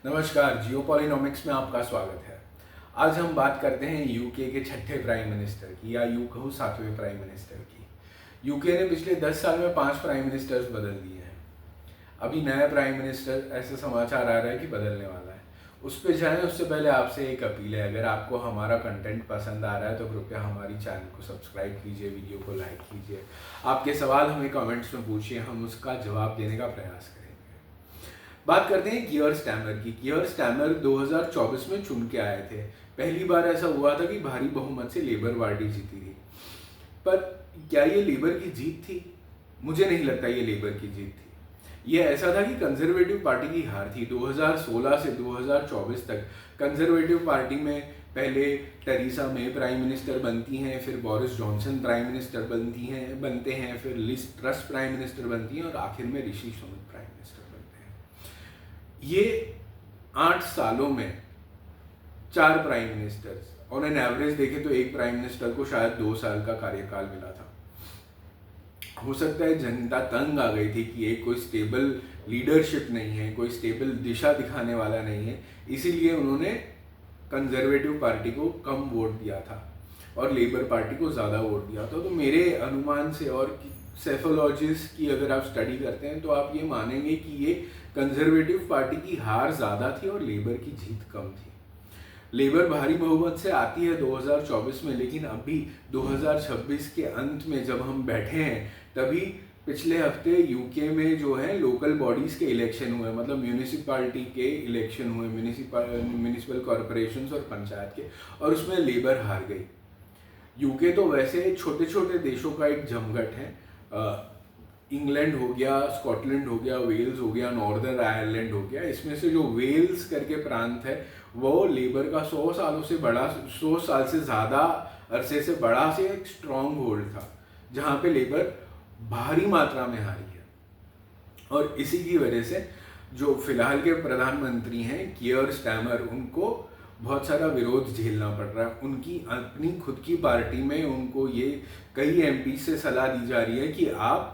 नमस्कार, जियोपॉलिनॉमिक्स में आपका स्वागत है। आज हम बात करते हैं यूके के छठे प्राइम मिनिस्टर की, या यूं कहूँ सातवें प्राइम मिनिस्टर की। यूके ने पिछले 10 साल में 5 प्राइम मिनिस्टर्स बदल दिए हैं। अभी नया प्राइम मिनिस्टर ऐसे समाचार आ रहा है कि बदलने वाला है। उस पर जाएं उससे पहले आपसे एक अपील है, अगर आपको हमारा कंटेंट पसंद आ रहा है तो कृपया हमारी चैनल को सब्सक्राइब कीजिए, वीडियो को लाइक कीजिए। आपके सवाल हमें कमेंट्स में पूछिए, हम उसका जवाब देने का प्रयास करेंगे। बात करते हैं कियर स्टैमर की। कियर स्टैमर 2024 में चुन के आए थे। पहली बार ऐसा हुआ था कि भारी बहुमत से लेबर पार्टी जीती थी। पर क्या ये लेबर की जीत थी? मुझे नहीं लगता ये लेबर की जीत थी। ये ऐसा था कि कंजर्वेटिव पार्टी की हार थी। 2016 से 2024 तक कंजर्वेटिव पार्टी में पहले टेरेसा मे प्राइम मिनिस्टर बनती हैं, फिर बोरिस जॉनसन प्राइम मिनिस्टर बनते हैं, फिर लिज ट्रस प्राइम मिनिस्टर बनती हैं और आखिर में ऋषि सुनक प्राइम मिनिस्टर बनते हैं। ये 8 सालों में 4 prime ministers, on an average देखें तो एक प्राइम मिनिस्टर को शायद 2 साल का कार्यकाल मिला था। हो सकता है जनता तंग आ गई थी कि ये कोई स्टेबल लीडरशिप नहीं है, कोई स्टेबल दिशा दिखाने वाला नहीं है, इसीलिए उन्होंने कंजर्वेटिव पार्टी को कम वोट दिया था और लेबर पार्टी को ज़्यादा वोट दिया था। तो मेरे अनुमान से और सेफोलॉजिस्ट की अगर आप स्टडी करते हैं तो आप ये मानेंगे कि ये कंजर्वेटिव पार्टी की हार ज़्यादा थी और लेबर की जीत कम थी। लेबर भारी बहुमत से आती है 2024 में, लेकिन अभी 2026 के अंत में जब हम बैठे हैं तभी पिछले हफ्ते यूके में जो है लोकल बॉडीज़ के इलेक्शन हुए, मतलब म्यूनिसिपैलिटी के इलेक्शन हुए, म्यूनिसिपल कॉरपोरेशंस और पंचायत के, और उसमें लेबर हार गई। यूके तो वैसे छोटे छोटे देशों का एक जमघट है। इंग्लैंड हो गया, स्कॉटलैंड हो गया, वेल्स हो गया, नॉर्दर्न आयरलैंड हो गया। इसमें से जो वेल्स करके प्रांत है वो लेबर का 100 साल से ज़्यादा अरसे से बड़ा से एक स्ट्रॉन्ग होल्ड था, जहाँ पे लेबर भारी मात्रा में हारी है। और इसी की वजह से जो फिलहाल के प्रधानमंत्री हैं कियर स्टैमर, उनको बहुत सारा विरोध झेलना पड़ रहा है। उनकी अपनी खुद की पार्टी में उनको ये कई एमपी से सलाह दी जा रही है कि आप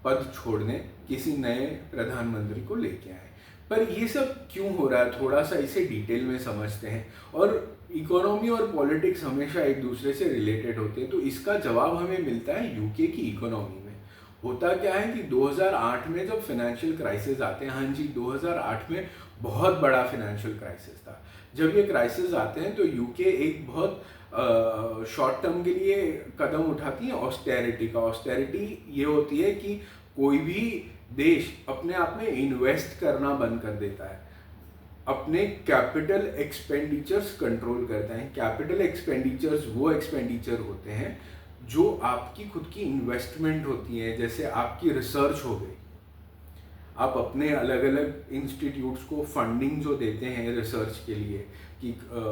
पद छोड़ दें, किसी नए प्रधानमंत्री को लेके आए। पर ये सब क्यों हो रहा है, थोड़ा सा इसे डिटेल में समझते हैं। और इकोनॉमी और पॉलिटिक्स हमेशा एक दूसरे से रिलेटेड होते हैं, तो इसका जवाब हमें मिलता है यूके की इकोनॉमी में। होता क्या है कि 2008 में जब फाइनेंशियल क्राइसिस आते हैं, हाँ जी 2008 में बहुत बड़ा फाइनेंशियल क्राइसिस था। जब ये क्राइसिस आते हैं तो यूके एक बहुत शॉर्ट टर्म के लिए कदम उठाती है ऑस्टेरिटी का। ऑस्टेरिटी ये होती है कि कोई भी देश अपने आप में इन्वेस्ट करना बंद कर देता है, अपने कैपिटल एक्सपेंडिचर्स कंट्रोल करता है। कैपिटल एक्सपेंडिचर्स वो एक्सपेंडिचर होते हैं जो आपकी खुद की इन्वेस्टमेंट होती है, जैसे आपकी रिसर्च हो गई। आप अपने अलग अलग इंस्टीट्यूट्स को फंडिंग जो देते हैं रिसर्च के लिए, कि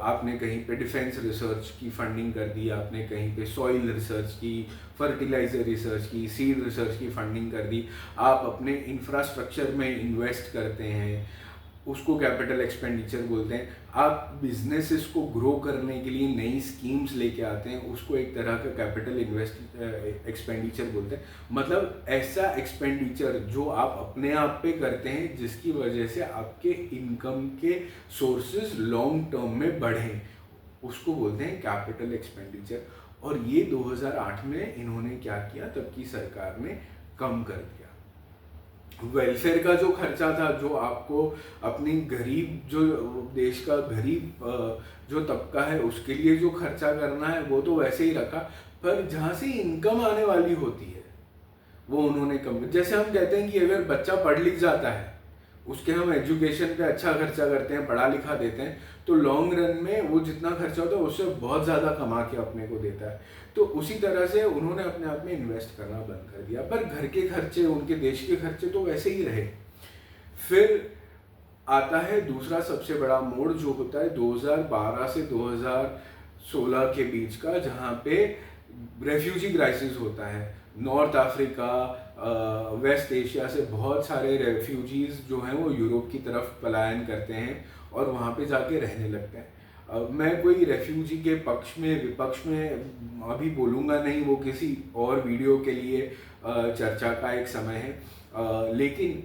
आपने कहीं पे डिफेंस रिसर्च की फंडिंग कर दी, आपने कहीं पे सॉइल रिसर्च की, फर्टिलाइजर रिसर्च की, सीड रिसर्च की फंडिंग कर दी, आप अपने इंफ्रास्ट्रक्चर में इन्वेस्ट करते हैं, उसको कैपिटल एक्सपेंडिचर बोलते हैं। आप बिजनेसेस को ग्रो करने के लिए नई स्कीम्स लेके आते हैं, उसको एक तरह का कैपिटल एक्सपेंडिचर बोलते हैं। मतलब ऐसा एक्सपेंडिचर जो आप अपने आप पे करते हैं जिसकी वजह से आपके इनकम के सोर्सेज लॉन्ग टर्म में बढ़ें, उसको बोलते हैं कैपिटल एक्सपेंडिचर। और ये 2008 में इन्होंने क्या किया, तब की सरकार ने कम कर दिया। वेलफेयर का जो खर्चा था, जो आपको अपनी गरीब, जो देश का गरीब जो तबका है उसके लिए जो खर्चा करना है वो तो वैसे ही रखा, पर जहाँ से इनकम आने वाली होती है वो उन्होंने कम। जैसे हम कहते हैं कि अगर बच्चा पढ़ लिख जाता है, उसके हम एजुकेशन पे अच्छा खर्चा करते हैं, पढ़ा लिखा देते हैं, तो लॉन्ग रन में वो जितना खर्चा होता है उससे बहुत ज़्यादा कमा के अपने को देता है। तो उसी तरह से उन्होंने अपने आप में इन्वेस्ट करना बंद कर दिया। पर घर के खर्चे, उनके देश के खर्चे तो वैसे ही रहे। फिर आता है दूसरा सबसे बड़ा मोड़, जो होता है 2012 से 2016 के बीच का, जहाँ पे रेफ्यूजी क्राइसिस होता है। नॉर्थ अफ्रीका, वेस्ट एशिया से बहुत सारे रेफ्यूजीज जो हैं वो यूरोप की तरफ पलायन करते हैं और वहाँ पे जाके रहने लगते हैं। मैं कोई रेफ्यूजी के पक्ष में विपक्ष में अभी बोलूँगा नहीं, वो किसी और वीडियो के लिए चर्चा का एक समय है। लेकिन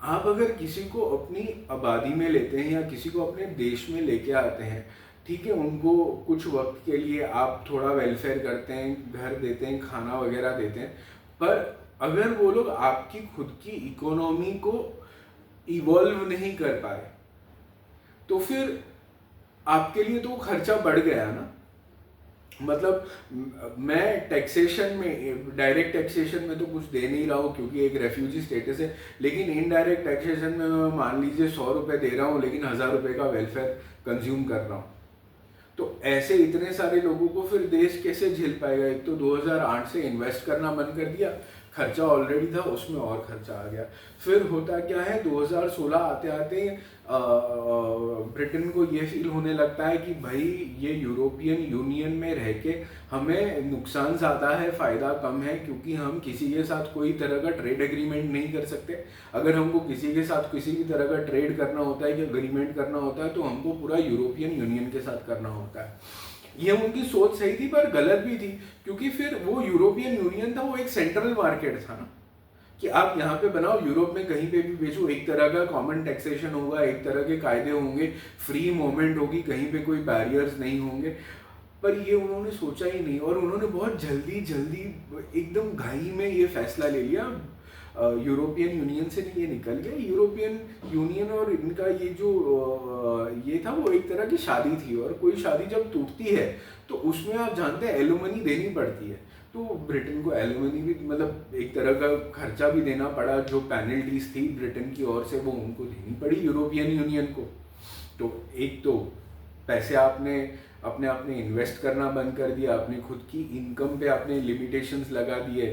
आप अगर किसी को अपनी आबादी में लेते हैं या किसी को अपने देश में लेके आते हैं, ठीक है, उनको कुछ वक्त के लिए आप थोड़ा वेलफेयर करते हैं, घर देते हैं, खाना वगैरह देते हैं, पर अगर वो लोग आपकी खुद की इकोनॉमी को इवॉल्व नहीं कर पाए तो फिर आपके लिए तो खर्चा बढ़ गया ना। मतलब मैं टैक्सेशन में, डायरेक्ट टैक्सेशन में तो कुछ दे नहीं रहा हूँ क्योंकि एक रेफ्यूजी स्टेटस है, लेकिन इनडायरेक्ट टैक्सेशन में मैं मान लीजिए 100 रुपये दे रहा हूँ लेकिन 1000 रुपये का वेलफेयर कंज्यूम कर रहा हूँ। तो ऐसे इतने सारे लोगों को फिर देश कैसे झेल पाएगा। एक तो 2008 से इन्वेस्ट करना बंद कर दिया, खर्चा ऑलरेडी था उसमें और खर्चा आ गया। फिर होता क्या है, 2016 आते आते ब्रिटेन को ये फील होने लगता है कि भाई ये यूरोपियन यूनियन में रह के हमें नुकसान ज़्यादा है, फ़ायदा कम है, क्योंकि हम किसी के साथ कोई तरह का ट्रेड एग्रीमेंट नहीं कर सकते। अगर हमको किसी के साथ किसी भी तरह का ट्रेड करना होता है या एग्रीमेंट करना होता है तो हमको पूरा यूरोपियन यूनियन के साथ करना होता है। ये उनकी सोच सही थी पर गलत भी थी, क्योंकि फिर वो यूरोपियन यूनियन था, वो एक सेंट्रल मार्केट था ना, कि आप यहाँ पे बनाओ, यूरोप में कहीं पे भी बेचो, एक तरह का कॉमन टैक्सेशन होगा, एक तरह के कायदे होंगे, फ्री मूवमेंट होगी, कहीं पे कोई बैरियर्स नहीं होंगे। पर ये उन्होंने सोचा ही नहीं और उन्होंने बहुत जल्दी जल्दी एकदम घाई में ये फैसला ले लिया। यूरोपियन यूनियन से ये निकल गया। यूरोपियन यूनियन और इनका ये जो ये था वो एक तरह की शादी थी, और कोई शादी जब टूटती है तो उसमें आप जानते हैं एलुमनी देनी पड़ती है। तो ब्रिटेन को एलुमनी भी, मतलब एक तरह का खर्चा भी देना पड़ा, जो पेनल्टीज थी ब्रिटेन की ओर से वो उनको देनी पड़ी यूरोपियन यूनियन को। तो एक तो पैसे आपने अपने आपने इन्वेस्ट करना बंद कर दिया, अपनी खुद की इनकम पे आपने लिमिटेशंस लगा दिए,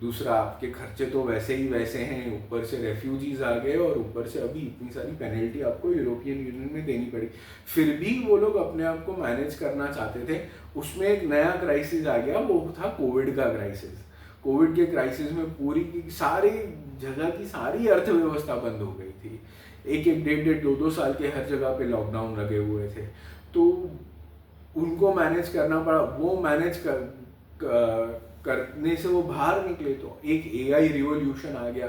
दूसरा आपके खर्चे तो वैसे ही वैसे हैं, ऊपर से रेफ्यूजीज आ गए और ऊपर से अभी इतनी सारी पेनल्टी आपको यूरोपियन यूनियन में देनी पड़ी। फिर भी वो लोग अपने आप को मैनेज करना चाहते थे। उसमें एक नया क्राइसिस आ गया, वो था कोविड का क्राइसिस। कोविड के क्राइसिस में पूरी की सारी जगह की सारी अर्थव्यवस्था बंद हो गई थी। एक एक डेढ़ डेढ़ दो दो साल के हर जगह पे लॉकडाउन लगे हुए थे, तो उनको मैनेज करना पड़ा। वो मैनेज करने से वो बाहर निकले तो एक एआई रिवॉल्यूशन आ गया।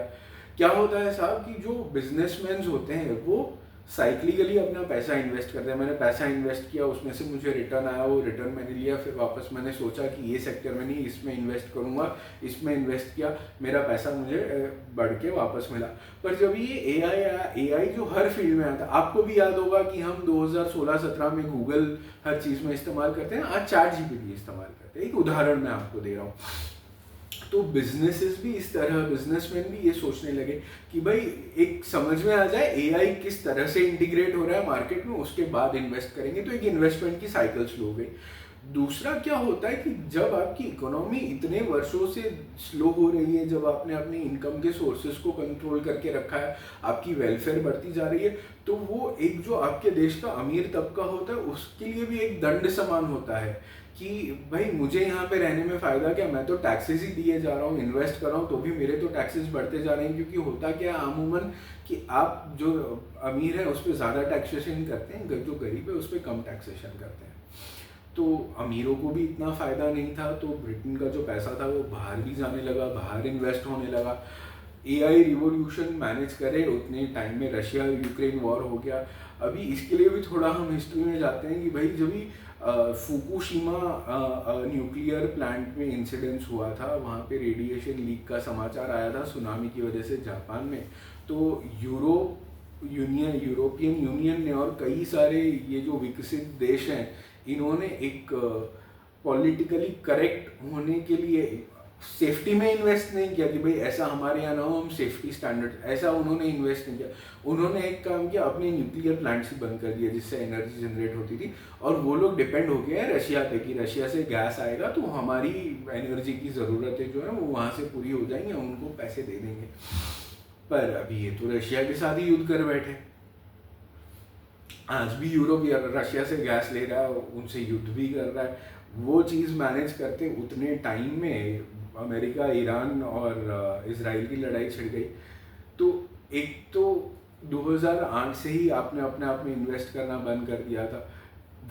क्या होता है साहब कि जो बिजनेसमैन होते हैं वो साइक्लिकली अपना पैसा इन्वेस्ट करते हैं। मैंने पैसा इन्वेस्ट किया, उसमें से मुझे रिटर्न आया, वो रिटर्न मैंने लिया, फिर वापस मैंने सोचा कि ये सेक्टर में नहीं, इसमें इन्वेस्ट करूंगा, इसमें इन्वेस्ट किया, मेरा पैसा मुझे बढ़ के वापस मिला। पर जब ये एआई जो हर फील्ड में आता है, आपको भी याद होगा कि हम 2016-17 में गूगल हर चीज़ में इस्तेमाल करते हैं, आज ChatGPT इस्तेमाल करते हैं। एक उदाहरण मैं आपको दे रहा हूँ। तो बिजनेसेस भी इस तरह, बिजनेसमैन भी ये सोचने लगे कि भाई एक समझ में आ जाए एआई किस तरह से इंटीग्रेट हो रहा है मार्केट में, उसके बाद इन्वेस्ट करेंगे। तो एक इन्वेस्टमेंट की साइकिल स्लो हो गई। दूसरा क्या होता है कि जब आपकी इकोनॉमी इतने वर्षों से स्लो हो रही है, जब आपने अपनी इनकम के सोर्सेज को कंट्रोल करके रखा है, आपकी वेलफेयर बढ़ती जा रही है, तो वो एक जो आपके देश का अमीर तबका होता है उसके लिए भी एक दंड समान होता है कि भाई मुझे यहाँ पे रहने में फ़ायदा क्या, मैं तो टैक्सेस ही दिए जा रहा हूँ, इन्वेस्ट कर रहा हूँ, तो भी मेरे तो टैक्सेस बढ़ते जा रहे हैं। क्योंकि होता क्या है अमूमन कि आप जो अमीर है उस पर ज़्यादा टैक्सेशन करते हैं, जो गरीब है उस पर कम टैक्सेशन करते हैं। तो अमीरों को भी इतना फ़ायदा नहीं था, तो ब्रिटेन का जो पैसा था वो बाहर भी जाने लगा, बाहर इन्वेस्ट होने लगा। एआई रिवॉल्यूशन मैनेज करे उतने टाइम में रशिया यूक्रेन वॉर हो गया। अभी इसके लिए भी थोड़ा हम हिस्ट्री में जाते हैं कि भाई जब भी फुकुशिमा न्यूक्लियर प्लांट में इंसिडेंस हुआ था, वहाँ पे रेडिएशन लीक का समाचार आया था सुनामी की वजह से जापान में। तो यूरोपियन यूनियन ने और कई सारे ये जो विकसित देश हैं, इन्होंने एक पॉलिटिकली करेक्ट होने के लिए सेफ्टी में इन्वेस्ट नहीं किया कि भाई ऐसा हमारे यहाँ ना हो, हम सेफ्टी स्टैंडर्ड, ऐसा उन्होंने इन्वेस्ट नहीं किया। उन्होंने एक काम किया, अपने न्यूक्लियर प्लांट्स ही बंद कर दिया जिससे एनर्जी जनरेट होती थी, और वो लोग डिपेंड हो गए हैं रशिया पे कि रशिया से गैस आएगा तो हमारी एनर्जी की ज़रूरतें जो है वो वहाँ से पूरी हो जाएंगी, हम उनको पैसे दे देंगे। पर अभी ये तो रशिया के साथ ही युद्ध कर बैठे। आज भी यूरोप या रशिया से गैस ले रहा है, उनसे युद्ध भी कर रहा है। वो चीज़ मैनेज करते उतने टाइम में अमेरिका, ईरान और इजराइल की लड़ाई छिड़ गई। तो एक तो 2008 से ही आपने अपने आप में इन्वेस्ट करना बंद कर दिया था।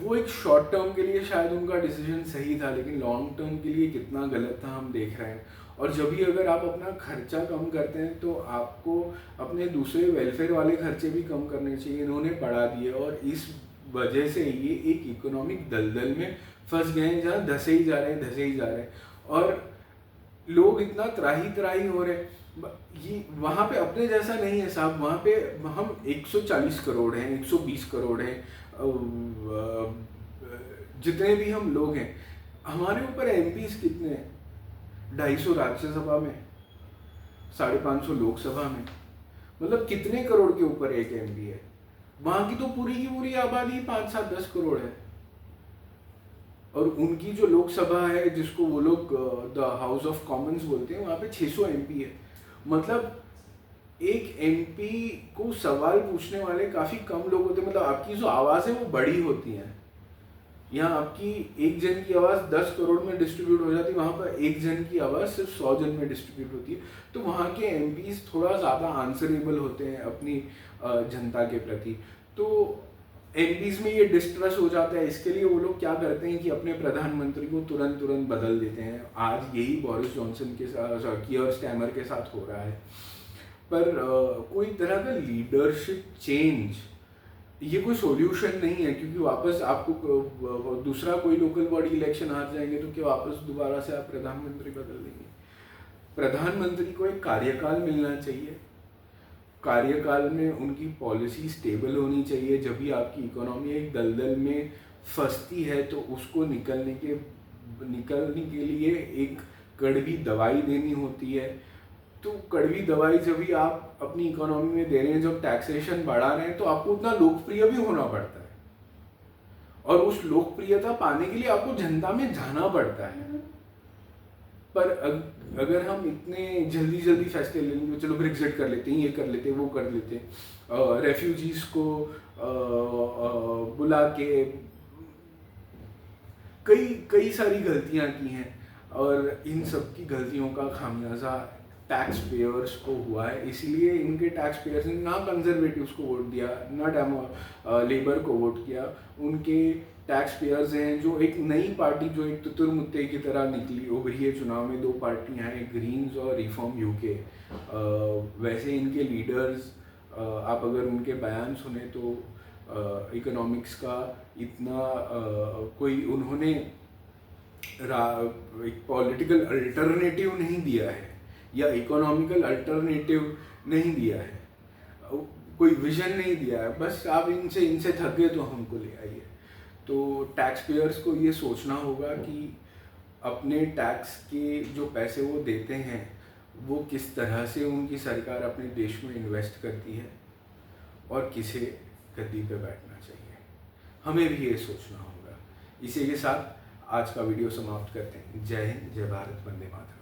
वो एक शॉर्ट टर्म के लिए शायद उनका डिसीजन सही था, लेकिन लॉन्ग टर्म के लिए कितना गलत था हम देख रहे हैं। और जब भी अगर आप अपना खर्चा कम करते हैं तो आपको अपने दूसरे वेलफेयर वाले खर्चे भी कम करने चाहिए। इन्होंने बढ़ा दिए और इस वजह से ये एक इकोनॉमिक दलदल में फंस गए हैं जहाँ धसे ही जा रहे हैं और लोग इतना त्राही त्राही हो रहे हैं। ये वहाँ पे अपने जैसा नहीं है साहब। वहाँ पे हम 140 करोड़ हैं, 120 करोड़ हैं, जितने भी हम लोग हैं, हमारे ऊपर एमपीज कितने हैं? 250 राज्यसभा में, 550 लोकसभा में, मतलब कितने करोड़ के ऊपर एक एमपी है? वहाँ की तो पूरी की पूरी आबादी 5, 7, 10 करोड़ है और उनकी जो लोकसभा है जिसको वो लोग द हाउस ऑफ कॉमन्स बोलते हैं, वहाँ पे 600 एमपी है। मतलब एक एमपी को सवाल पूछने वाले काफ़ी कम लोग होते हैं। मतलब आपकी जो आवाज़ है वो बड़ी होती है। यहाँ आपकी एक जन की आवाज़ 10 करोड़ में डिस्ट्रीब्यूट हो जाती है, वहाँ पर एक जन की आवाज़ सिर्फ 100 जन में डिस्ट्रीब्यूट होती है। तो वहाँ के एमपीज थोड़ा ज़्यादा आंसरेबल होते हैं अपनी जनता के प्रति। तो एमपीज में ये डिस्ट्रस्ट हो जाता है। इसके लिए वो लोग क्या करते हैं कि अपने प्रधानमंत्री को तुरंत बदल देते हैं। आज यही बोरिस जॉनसन के साथ, कियर स्टैमर के साथ हो रहा है। पर कोई तरह का लीडरशिप चेंज ये कोई सॉल्यूशन नहीं है, क्योंकि वापस आपको दूसरा कोई लोकल बॉडी इलेक्शन हार जाएंगे तो क्या वापस दोबारा से आप प्रधानमंत्री बदल देंगे? प्रधानमंत्री को एक कार्यकाल मिलना चाहिए। कार्यकाल में उनकी पॉलिसी स्टेबल होनी चाहिए। जब भी आपकी इकोनॉमी एक दलदल में फंसती है तो उसको निकलने के लिए एक कड़वी दवाई देनी होती है। तो कड़वी दवाई जब भी आप अपनी इकोनॉमी में दे रहे हैं, जब टैक्सेशन बढ़ा रहे हैं, तो आपको उतना लोकप्रिय भी होना पड़ता है और उस लोकप्रियता पाने के लिए आपको जनता में जाना पड़ता है। पर अगर हम इतने जल्दी फैसले ले लेंगे, चलो ब्रेक्जिट कर लेते हैं, ये कर लेते हैं, वो कर लेते हैं, रेफ्यूजीज को बुला के कई सारी गलतियां की हैं और इन सब की गलतियों का खामियाजा टैक्स पेयर्स को हुआ है। इसीलिए इनके टैक्स पेयर्स ने ना कंजर्वेटिव्स को वोट दिया, ना लेबर को वोट किया। उनके टैक्स पेयर्स हैं जो एक नई पार्टी, जो एक तुतुरमुत्ते की तरह निकली उभरी है चुनाव में। 2 पार्टियां हैं, ग्रीन्स और रिफॉर्म यूके। वैसे इनके लीडर्स, आप अगर उनके बयान सुने तो इकोनॉमिक्स का इतना कोई उन्होंने एक पॉलिटिकल अल्टरनेटिव नहीं दिया है या इकोनॉमिकल अल्टरनेटिव नहीं दिया है, कोई विजन नहीं दिया है। बस आप इनसे थक गए तो हमको ले आइए। तो टैक्स पेयर्स को ये सोचना होगा कि अपने टैक्स के जो पैसे वो देते हैं वो किस तरह से उनकी सरकार अपने देश में इन्वेस्ट करती है और किसे गद्दी पे बैठना चाहिए। हमें भी ये सोचना होगा। इसी के साथ आज का वीडियो समाप्त करते हैं। जय हिंद, जय भारत, वंदे मातरम।